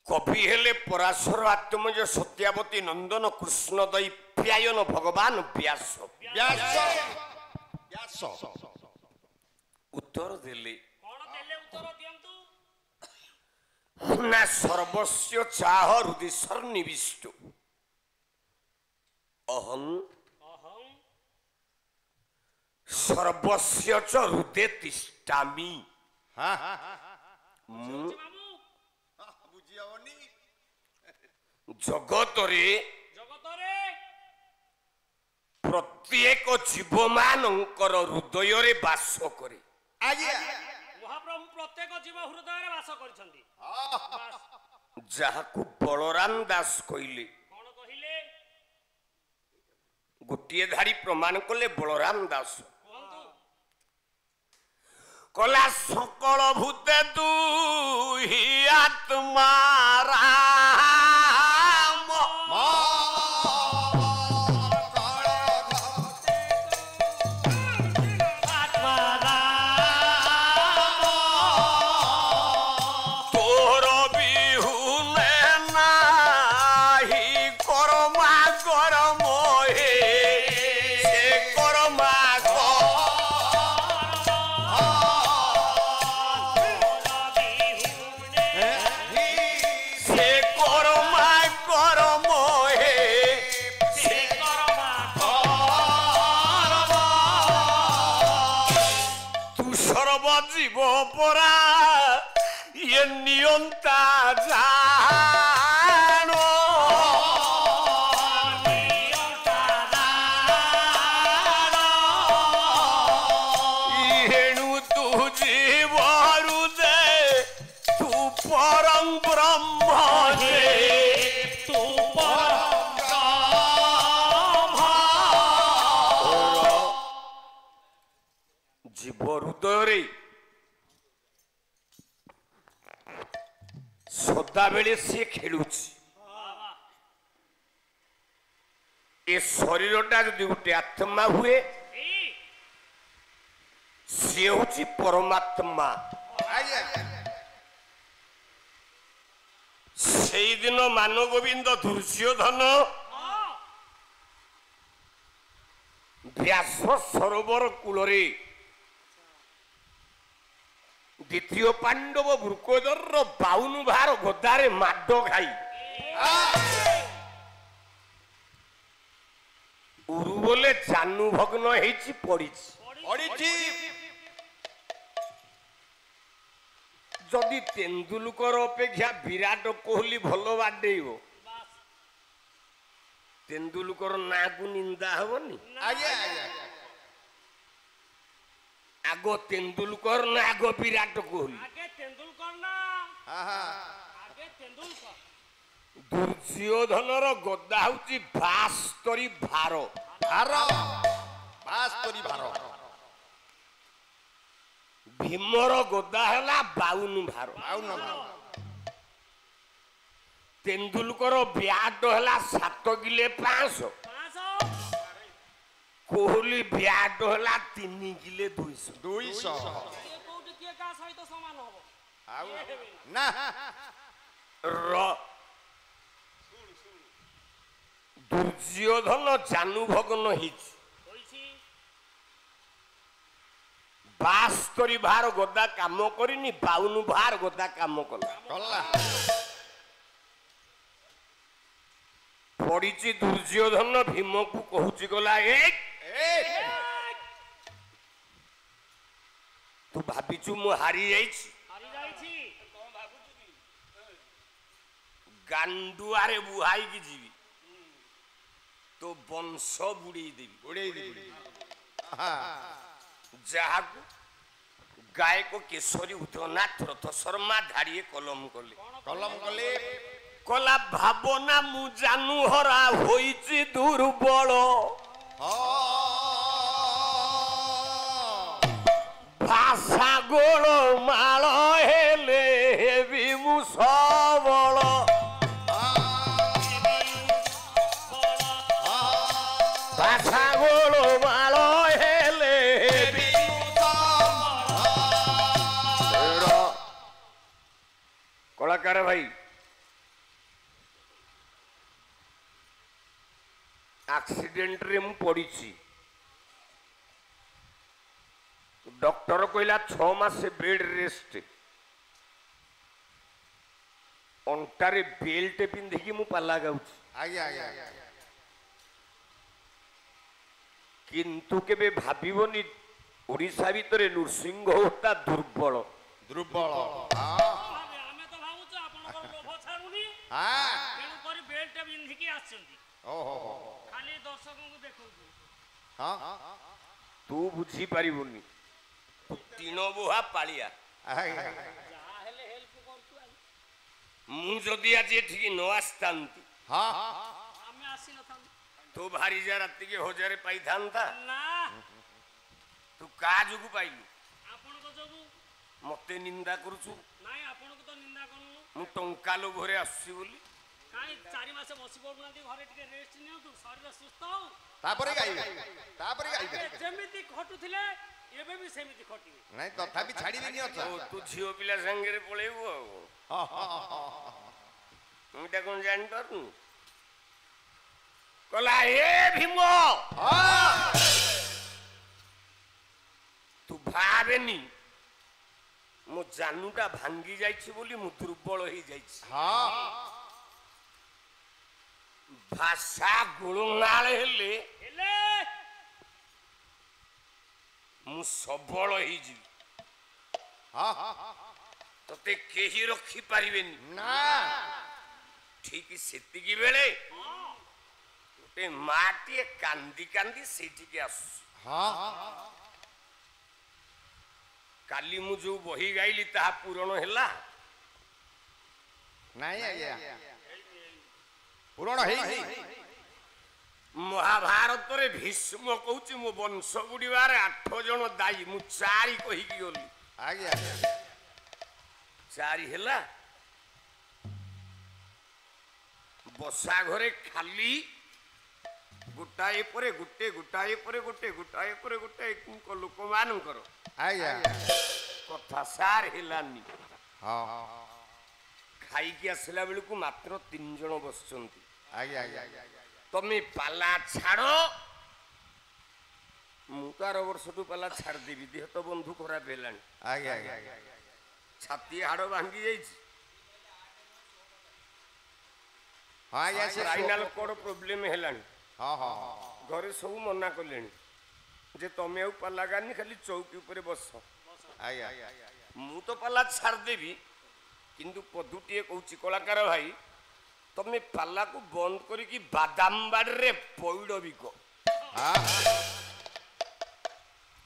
कवि हेले पराशर आत्मज सत्यावती नंदन कृष्ण दैप्यायन भगवान व्यास उत्तर देले ना सर्वस्व चाह हृदय सन्निविष्ट अहं सर्वस्व च हृदय तिष्ठामि जगतरे प्रत्येक जीव मानकर हृदय रे वास करे महाप्रभु प्रत्येक जीव हृदय रे वास करछंती जहाकू बलराम दास कहले कोन कहिले गोटिए धाड़ी प्रमाण कले बलराम दास कोंतु कला सकल भूते तू ही आत्मा राम तोर बिहुने नाही कर्मा कर्म हे से कर्मा से कर्मा कर्म हे से तू सर्वजीव परा ये नियंता जानो हेणु तू जीव हृदय तू परम ब्रह्म हे तू जीव हृदय सदा बेले सी खेलुची ए शरीरटा जदि गोटे आत्मा हुए सी हूँ परमात्मा से दिन मान गोविंद दुर्योधन व्यास सरोवर कूलरे द्वितीय पांडव वृकोदर बाउन भार गदारे माड खाई उरु बोले जानू भग्न पड़ी जदि तेंदुलकर अपेक्षा विराट कोहली भल बाडेब तेंदुलकर ना को निंदा हबनी आगो तेंदुलकर ना आगो विराट कोहली आगे तेंदुलकर ना आगे तेंदुलकर दुर्योधनर गदा हूँ 72 भार भीमर गदा है 52 भार तेंदुलकर ब्याट है 7 किले 500 कोहली ब्याट है 3 किले 200 दुर्योधन जानू भग्न 72 भार गदा काम करनी 52 भार गदा काम कला पड़ी दुर्योधन भीम को कहूची गला तू भाविचु मु हारी जाइछि गांडुआरे बुहाई की जीवी तो वंश बुड़े देवी जहा गायक केशरी उदयनाथ रथ शर्मा धाड़िए कलम कले कला भावना मु जानू हरा होइछि दुर्बल भाषा गोल माल हेले हेबी मु सबल भाषा गोल माल हेले हेबी कलाकार भाई एक्सीडेंट रे मु पड़ी डॉक्टर कहला 6 मास बेड रेस्ट अंटारे बेल्ट पिंधिकी मु पाला गाउछि आज्ञा आज्ञा किंतु केबे भाबिबनी ओडिशा भितरे नृसिंह होता दुर्बल दुर्बल ଆମେ ତ ଭାବୁଛୁ ଆପଣଙ୍କର ଲୋଭ ଛାଡୁନି हाँ ତେଣୁ କରି ବେଲ୍ଟ ପିନ୍ଧିକି ଆସିଛନ୍ତି ओहो ଖାଲି ଦର୍ଶକଙ୍କୁ ଦେଖଉଛୁ हाँ तू बुझी पारिबुनी तू तीन बुहा पालिया आज्ञा ଯାହା ହେଲେ ହେଲ୍ପ କରୁଛୁ ଆଉ मु जदि आज एठिकी न आस्तांती हाँ ଆମେ ଆସିନଥାନ୍ତୁ तो भारी जा राति के हजारे पाई थांता ନା तू का जुगु पाइलु ଆପଣଙ୍କ ଯୋଗୁଁ मते निंदा करूछु ନାଇଁ ଆପଣଙ୍କୁ ତ ନିନ୍ଦା କରୁନୁ मु टंका लोभरे आसी बोली କାହିଁ 4 ମାସ ବସି ପଡୁନାହାନ୍ତି ଘରେ ଟିକେ ରେଷ୍ଟ ନିଅନ୍ତୁ ଶରୀର ସୁସ୍ଥ ହଉ तापरे गाइबे ଯେମିତି ଖଟୁଥିଲେ ଏବେ ବି ସେମିତି ଖଟିବେ नहीं तथापि छाड़ीबेनी अच्छा ओ तू झियो पिला संगे पळेबु मुटा कोन जानि पारनु कला हे भीम तू भावेनी मो जानूटा भांगी जाइछि बोली मु दुर्बल हो जाइछि हाँ भाषा गुणगाल हेले ହେଲେ मु सबल हो जी हाँ तते केही रखी पारिबेनी ना ठीक सेतिकी बेले गोटे माटी कांदी कांदी सेठिके आसु हाँ काली मु जो बही गाइली ता पूरण हैला नहीं आज्ञा पूरण है महाभारत रे भीष्म कहूची मो वंश गुड़िबार 8 जन दाई मु 4 कही की गली आज्ञा 4 हैला बसा घरे खाली गोटाए परे गोटे गोटाए परे गोटे गोटाए परे गोटे लोक मानकर आज्ञा कथा सार हेलानी हाँ खाई की आसला बेलू को मात्र 3 जन बसचंती आज्ञा आज्ञा तमे पाला छाड़ो मु तो 8 वर्ष तू पाला छाड़ देवी देह तो बंधु खराब हेलानी आज्ञा आज्ञा छाती हाड़ भांगी जाइछि हाँ आज्ञा से फाइनल कोड प्रॉब्लम हेलानी हाँ हाँ घरे सब मना कलेनी जे तमे आउ पाला गानी खाली चौकी ऊपर बस आज्ञा मु तो पाला छाड़ देवी किंतु पदुटिए कहूची कलाकार भाई तमे पाला को बंद करी कि बादाम बाड़ी रे पौड़ बिक हाँ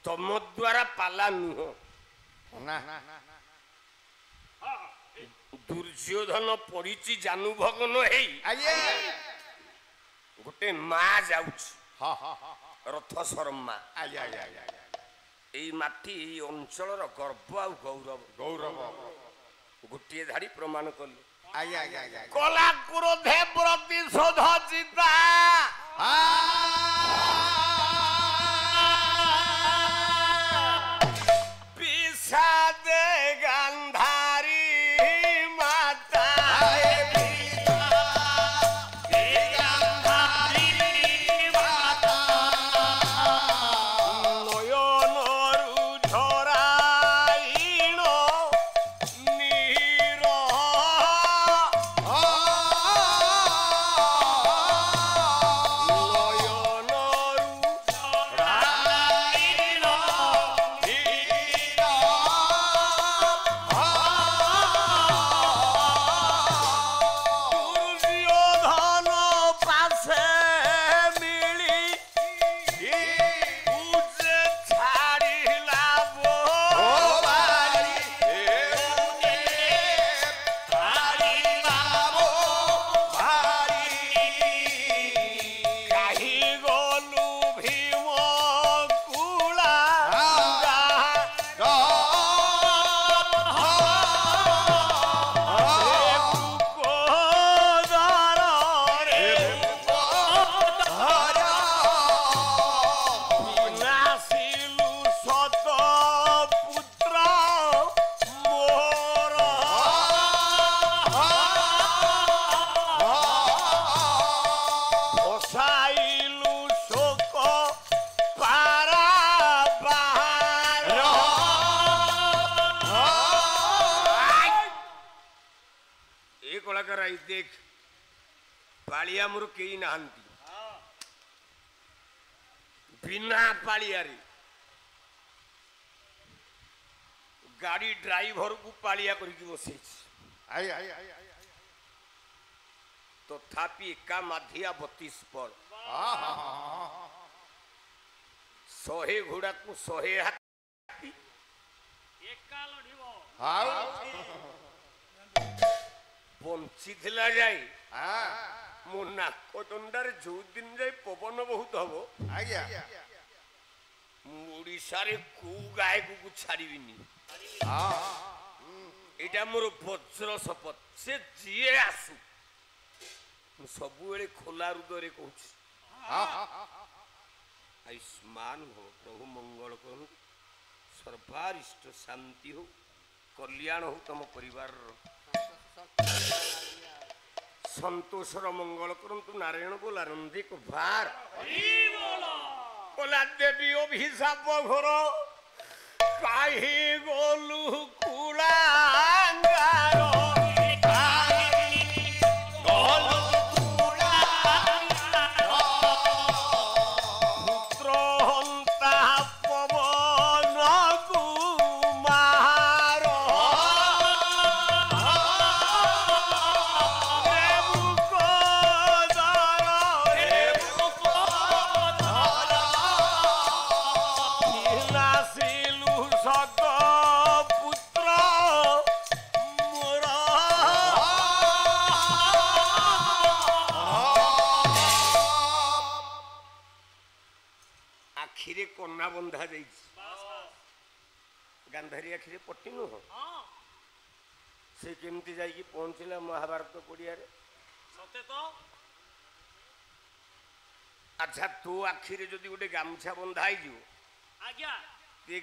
तम द्वारा पाला नुह ना दुर्योधन पड़ी जानू भगन है आज्ञा गोटे माँ जाउछि हाँ हाँ रथ शर्मा आज्ञा आज्ञा आज्ञा एई माटी एई अंचलर गर्व आ गौरव गौरव गोटे धाड़ी प्रमाण कले आज्ञा आज्ञा आज्ञा कला क्रोधे प्रतिशोध जिता पिसादे गांधारी माता नयनरु झराइण नीर नयन कलाकार आई देख पालिया मोर कई नहांती बिना पालिया रे गाड़ी ड्राइवर को पालिया करके बसई आई आई आई आई तथापि एका माधिया 32 पर शहे घोड़ा को शहे हाथी एका लढिब हाउ बंची थिला जाए मो नाक दंडार जो दिन जाए पवन बहुत हम आज्ञा ओडिशारे को गायक को छाड़बीनि एटा मोर वज्र शपथ से जीए आसु सब खोला हृदय कहूँ आयुष्मान हो प्रभु मंगल कर सर्वारिष्ट शांति हो कल्याण हो तुम परिवार संतोषर मंगल करंतु नारायण बोला नंदी को भार बोला देवी अभिशाप घोर काहे गोलू कुलांगार बंधा गांधारी आखिरे पट्टी नुह से केमती जाइए पहुंचला महाभारत पड़िया अच्छा तो आखिरे जदि गोटे गामछा बंधा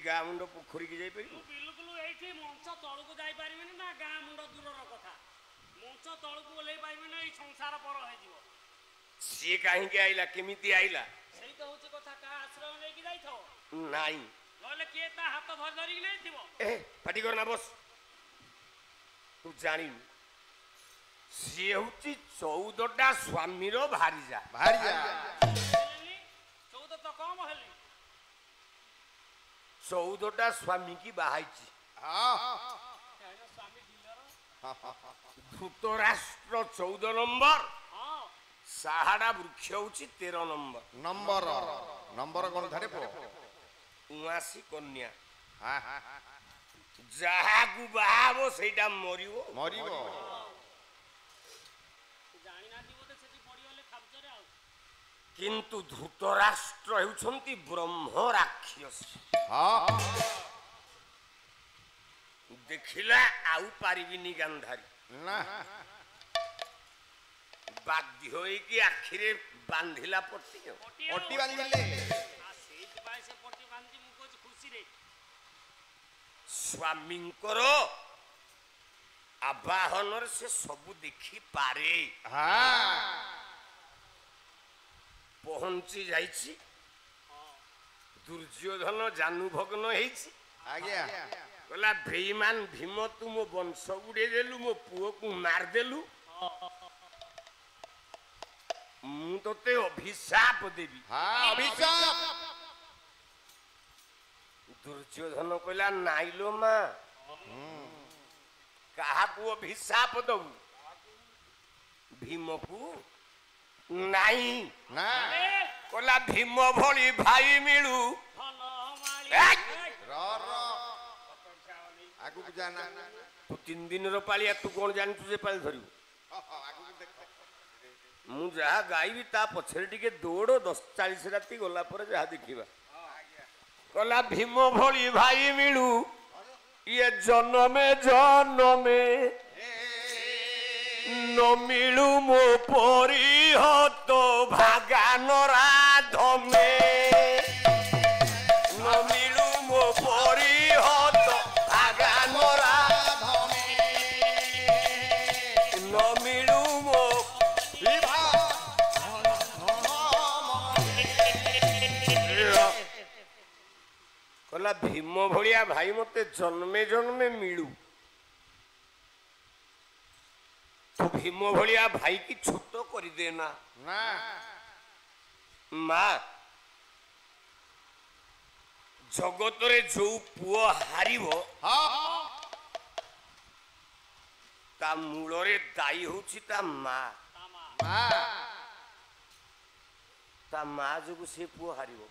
गाँ मुंड पोखरी की जापर बिल्कुल ये मंच तलू जापर ना गाँ मुंड दूर कथा मंच तलू ओल्ल पारे संसार पर सी कहीं आईला केमिति आईला तो हूँ कथा का आश्रय लेकिन जाइथो नाई नले किए ता हाथ धर धरिक नै थिबो ए पाटी करना बस तू जानी सी होची 14टा स्वामी रो भारीजा 14 तो कम हेली 14टा स्वामी की बाहाईची स्वामी डीलर धृतराष्ट्र 14 नंबर साहाड़ा वृक्ष होची 13 नंबर नंबर कौन धारे पो 79 कन्या जहाँ को बाहाबो सेटा मरिबो जानि ना दिबो ते सेठी पडिवले खाबजरे आ किंतु धृतराष्ट्र हेउछंती ब्रह्म राक्षस देखिला आउ पारिबिनी गांधारी ना बाध्य होई कि आखिरे बांधिला पट्टी बांधिले स्वामींकर आवाहन से सब देखी पारे पहुंची जाइछि दुर्योधन जानुभग्न हेछि आज्ञा कहला बेईमान भीम तू मो वंश गुड़े देलु मो पुओ को मार देलु मु तोते अभिशाप देवी अभिशाप दुर्योधन कहला नाइलो माँ कहा को अभिशाप दबु भीम को नाई ना कहला भीम भली भाई मिलू आगु जाना तू 3 दिन रो पालिया तू कौन जानी तुझे पाली धरू मु जहा गाइबी ता पछरे टिके दौड़ 10:40 राती गला पर जहा देखिबा कहला भीम भली भाई मिलू ये जन्मे न मिलू मो परिहत भागानरा धमे न मिलू मो परिहत भागानरा धमे न मिलू मो कहला भीम भलिया भाई मते जन्मे मिलू तू भीम भलिया भाई की छोट कर देना ନା माँ जगतरे जो पुओ हारिबो ହଁ ता मूलरे दायी होची ता माँ ମା ता माँ जो से पुओ हारिबो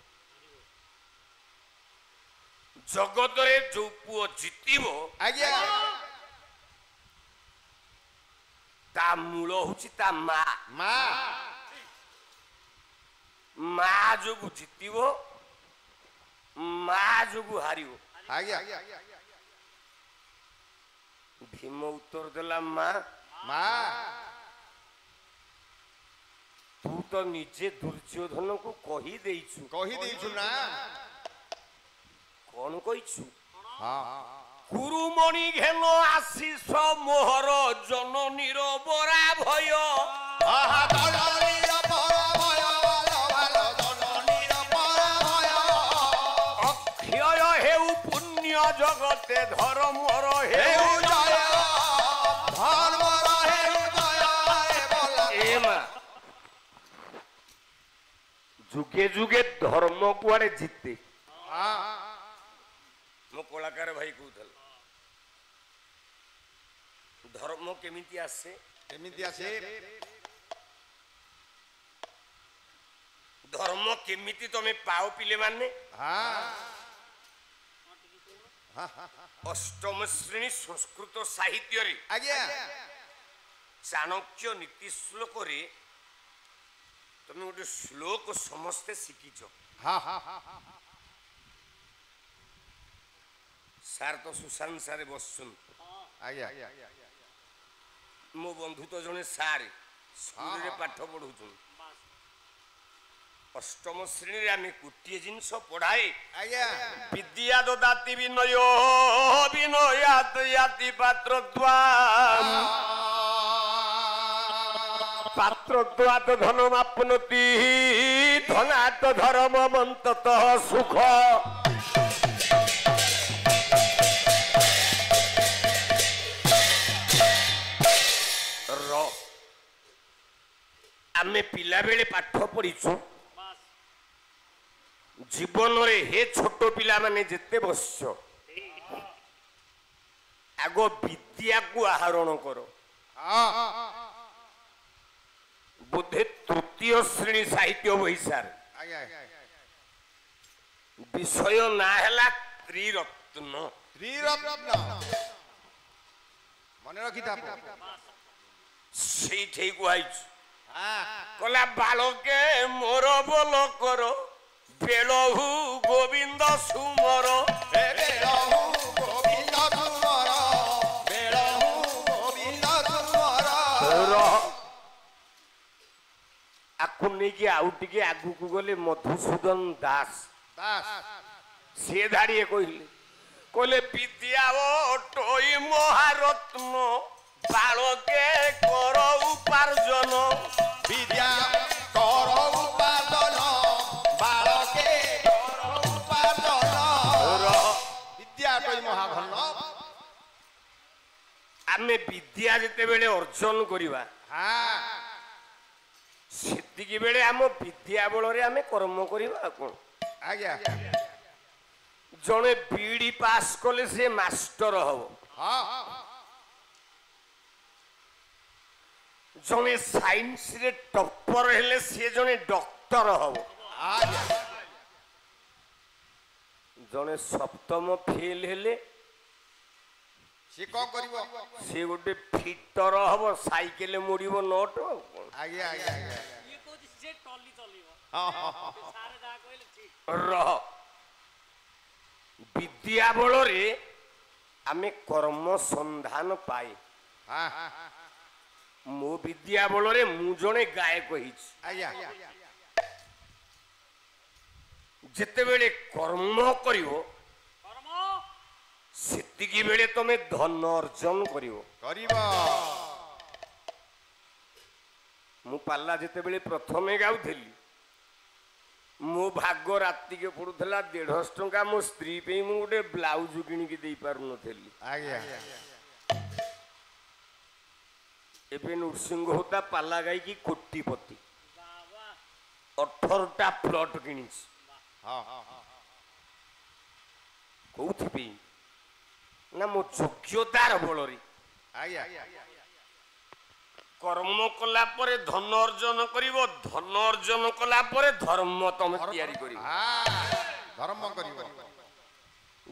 जगतरे जो पुओ जितिबो ଆଜ୍ଞା ता मूल होची ता माँ ମା माँ जो जितिबो माँ जो हारिबो ଆଜ୍ଞା भीम उत्तर देला माँ ମା तू तो निजे दुर्योधन को कही देइछु କହିଦେଇଛୁ ନା कौन कहिछु ହଁ गुरुमणि घेन आशीष मोहर जननीर बरा भय ଆହା ଜନନୀର ପରାଭୟ ଭଲ ଜନନୀର ପରାଭୟ अक्षय हेउ पुण्य जगते धर्मर हेउ ହେଉ ଜୟ ଧର୍ମର ହେଉ ଜୟ ବୋଲ एमा जुगे जुगे धर्म कुआड़े जीते ହଁ मो कलाकार भाई कहूल धर्म केमिति आसे ଏମିତି ଆସେ धर्म केमिति तमे पाओ पिले माने ହଁ अष्टम श्रेणी संस्कृत साहित्य रे ଆଜ୍ଞା चाणक्य नीति श्लोक रे तमे गोटे श्लोक समस्ते शिखिच ହଁ सार तो सुशांत सारे बसुन ଆଜ୍ଞା मो बंधु तो जने सार स्कूल रे पाठ पढ़ुछन अष्टम श्रेणी रे आमे गोटे जिनस पढ़ाए ଆଜ୍ଞା विद्या ददाति विनय विनयात याति पात्रत्वाम पात्रत्वात धनमाप्नोति धनात धर्ममन्ततः सुख आमे पिला बेले पाठ पढ़ीछु जीवन रे हे छोट पिला माने जेते बस्छ आगो विद्या को आहरण करो बोधे तृतीय श्रेणी साहित्य बहिसार ଆଜ୍ଞା विषय ना हैला त्रिरत्न ତ୍ରିରତ୍ନ ମନେ ରଖିଥା ସେଇଠି କୁହାଇଛୁ କଲା ବାଳକେ ମୋର ବୋଲ କର ବେଳହୁ ଗୋବିନ୍ଦ ସୁମର ବେଳହୁ ଗୋବିନ୍ଦ ତୁମର ବେଳହୁ ଗୋବିନ୍ଦ ତୁମର ରହ ଆକୁ ନେଇକି ଆଉ ଟିକେ ଆଗକୁ ଗଲେ ମଧୁସୂଦନ ଦାସ ଦାସ ସେ ଧାଡ଼ିଏ କହିଲେ କହିଲେ ବିଦ୍ୟା ଅଟୋଇ ମହାରତ୍ନ ବାଳକେ କର ଉପାର୍ଜନ ବିଦ୍ୟା କର ଉପାର୍ଜନ ବାଳକେ କର ଉପାର୍ଜନ ବିଦ୍ୟା କହି ମହାଧନ ଆମେ ବିଦ୍ୟା ଯେତେବେଳେ ଅର୍ଜନ କରିବା ହଁ ସେତିକି ବେଳେ ଆମ ବିଦ୍ୟା ବଳରେ ଆମେ କର୍ମ କରିବା ଆଉ କଣ ଆଜ୍ଞା ଜଣେ ବିଡି ପାସ୍ କଲେ ସେ ମାଷ୍ଟର ହବ ହଁ ଜଣେ ସାଇନ୍ସ ରେ ଟପର ହେଲେ ସେ ଜଣେ ଡକ୍ଟର ହବ ଆଜ୍ଞା ଜଣେ ସପ୍ତମ ଫେଲ ହେଲେ ସେ କଣ କରିବ ସେ ଗୋଟେ ଫିଟର ହବ ସାଇକେଲ ମୋଡ଼ିବ ନଟ ଆଉ କଣ ଆଜ୍ଞା ଆଜ୍ଞା ଆଜ୍ଞା ଇଏ କହୁଛି ସେ ଟଲି ଚଲେଇବ ହଁ ହଁ ସାରେ ଯାହା କହିଲେ ଠିକ ରହ ବିଦ୍ୟା ବଳରେ ଆମେ କର୍ମ ସନ୍ଧାନ ପାଏ ହଁ ମୋ ବିଦ୍ୟା ବଳରେ ମୁଁ ଜଣେ ଗାୟକ ହେଇଛି ଆଜ୍ଞା ଯେତେବେଳେ କର୍ମ କରିବ କର୍ମ ସେତିକି ବେଳେ ତମେ ଧନ ଅର୍ଜନ କରିବ କରିବ ମୁଁ ପାଲା ଯେତେବେଳେ ପ୍ରଥମେ ଗାଉଥିଲି ମୋ ଭାଗ ରାତିକେ ପଡୁଥିଲା 150 ଟଙ୍କା ମୋ ସ୍ତ୍ରୀ ପାଇଁ ମୁଁ ଗୋଟେ ବ୍ଲାଉଜ କିଣିକି ଦେଇ ପାରୁନଥିଲି ଆଜ୍ଞା ଏବେ ନୃସିଂହ ହୋତା ପାଲା ଗାଇକି କୋଟିପତି ବାବା 18ଟା ପ୍ଲଟ କିଣିଛି। ହଁ କୋଉଥିପାଇଁ ନା ମୋ ଯୋଗ୍ୟତାର ବଳରେ ଆଜ୍ଞା କର୍ମ କଲା ପରେ ଧନ ଅର୍ଜନ କରିବ, ଧନ ଅର୍ଜନ କଲା ପରେ ଧର୍ମ ତମେ ତିଆରି କରିବ। ଧର୍ମ କରିବ।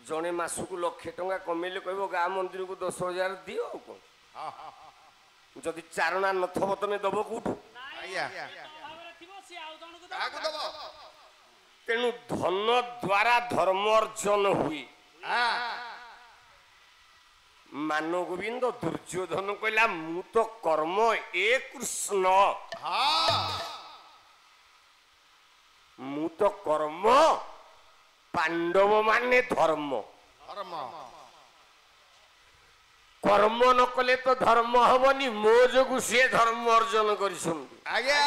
ଜଣେ ମାସକୁ 1,00,000 ଟଙ୍କା କମେଇଲେ କହିବ ଗାଁ ମନ୍ଦିରକୁ 10,000 ଦିଅ ଆଉ କଣ। ଯଦି ଚାରଣା ନଥବ ତମେ ଦବ କୋଉଠୁ? ଆଜ୍ଞା ଭାବରେ ଥିବ ସିଏ ଆଉ ଜଣକୁ କାହାକୁ ଦବ? ତେଣୁ ଧନ ଦ୍ୱାରା ଧର୍ମ ଅର୍ଜନ ହୁଏ। ମାନ ଗୋବିନ୍ଦ ଦୁର୍ଯ୍ୟୋଧନ କହିଲା ମୁଁ ତ କର୍ମ ଏ କୃଷ୍ଣ, ମୁଁ ତ କର୍ମ, ପାଣ୍ଡବ ମାନେ ଧର୍ମ। ଧର୍ମ କର୍ମ ନ କଲେ ତ ଧର୍ମ ହବନି। ମୋ ଯୋଗୁ ସିଏ ଧର୍ମ ଅର୍ଜନ କରିଛନ୍ତି। ଆଜ୍ଞା